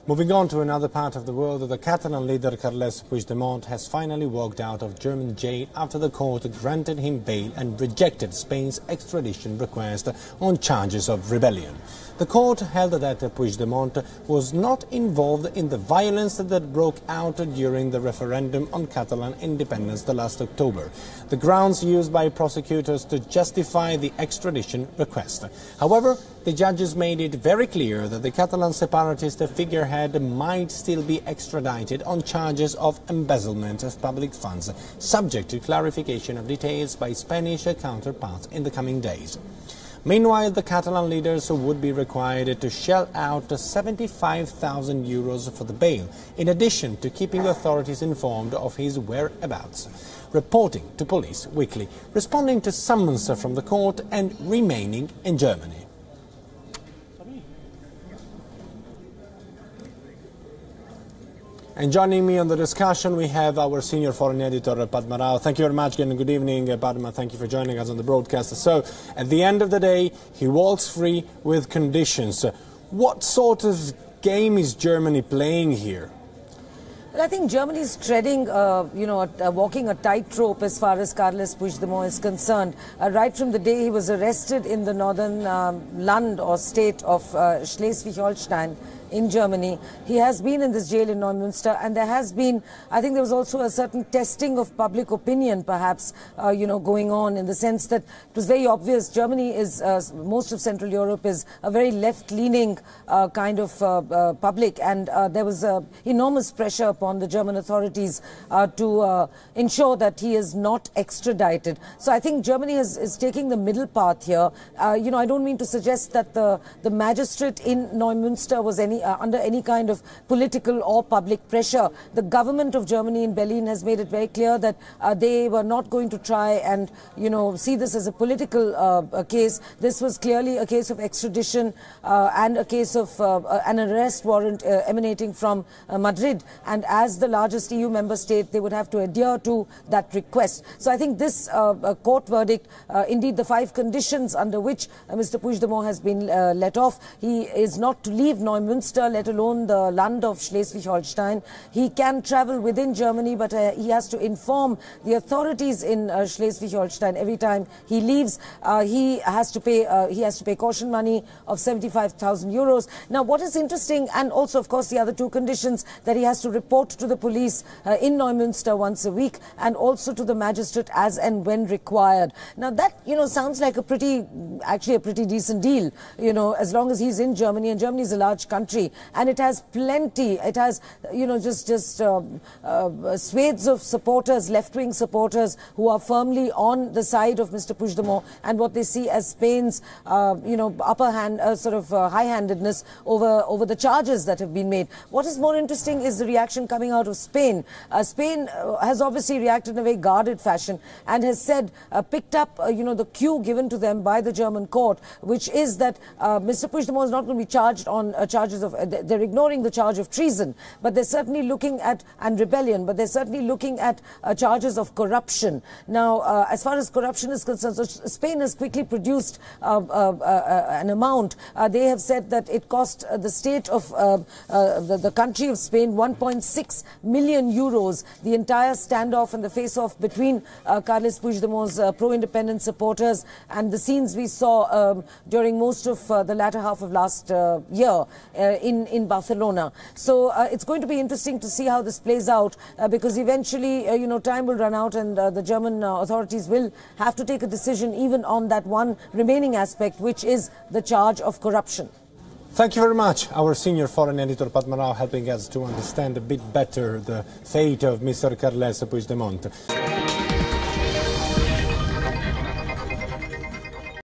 Moving on to another part of the world, the Catalan leader Carles Puigdemont has finally walked out of German jail after the court granted him bail and rejected Spain's extradition request on charges of rebellion. The court held that Puigdemont was not involved in the violence that broke out during the referendum on Catalan independence last October, the grounds used by prosecutors to justify the extradition request. However, the judges made it very clear that the Catalan separatist figurehead might still be extradited on charges of embezzlement of public funds, subject to clarification of details by Spanish counterparts in the coming days. Meanwhile, the Catalan leaders would be required to shell out €75,000 for the bail, in addition to keeping authorities informed of his whereabouts, reporting to police weekly, responding to summons from the court and remaining in Germany. And joining me on the discussion, we have our senior foreign editor, Padma Rao. Thank you very much and good evening, Padma. Thank you for joining us on the broadcast. So, at the end of the day, he walks free with conditions. What sort of game is Germany playing here? Well, I think Germany is treading, walking a tightrope as far as Carles Puigdemont is concerned. Right from the day he was arrested in the northern land or state of Schleswig-Holstein, in Germany. He has been in this jail in Neumünster, and there has been, I think there was also a certain testing of public opinion perhaps, going on, in the sense that it was very obvious Germany is, most of Central Europe is a very left-leaning kind of public, and there was enormous pressure upon the German authorities to ensure that he is not extradited. So I think Germany is taking the middle path here. I don't mean to suggest that the magistrate in Neumünster was under any kind of political or public pressure. The government of Germany in Berlin has made it very clear that they were not going to try and, see this as a political case. This was clearly a case of extradition and a case of an arrest warrant emanating from Madrid. And as the largest EU member state, they would have to adhere to that request. So I think this court verdict, indeed the 5 conditions under which Mr. Puigdemont has been let off, he is not to leave Neumünster, let alone the land of Schleswig-Holstein. He can travel within Germany, but he has to inform the authorities in Schleswig-Holstein every time he leaves. He has to pay caution money of €75,000. Now, what is interesting, and also, of course, the other 2 conditions, that he has to report to the police in Neumünster once a week, and also to the magistrate as and when required. Now, that sounds like a pretty decent deal. As long as he's in Germany, and Germany is a large country, and it has plenty, it has, swathes of supporters, left-wing supporters, who are firmly on the side of Mr. Puigdemont and what they see as Spain's, upper hand, high-handedness over the charges that have been made. What is more interesting is the reaction coming out of Spain. Spain has obviously reacted in a very guarded fashion and has said, picked up, the cue given to them by the German court, which is that Mr. Puigdemont is not going to be charged on charges of, they're ignoring the charge of treason, but they're certainly looking at, and rebellion, but they're certainly looking at charges of corruption. Now, as far as corruption is concerned, so Spain has quickly produced an amount. They have said that it cost the state of the country of Spain €1.6 million, the entire standoff and the face-off between Carles Puigdemont's pro-independence supporters and the scenes we saw during most of the latter half of last year in Barcelona. So it's going to be interesting to see how this plays out, because eventually, time will run out, and the German authorities will have to take a decision even on that one remaining aspect, which is the charge of corruption. Thank you very much, our senior foreign editor Padma Rao, helping us to understand a bit better the fate of Mr. Carles Puigdemont.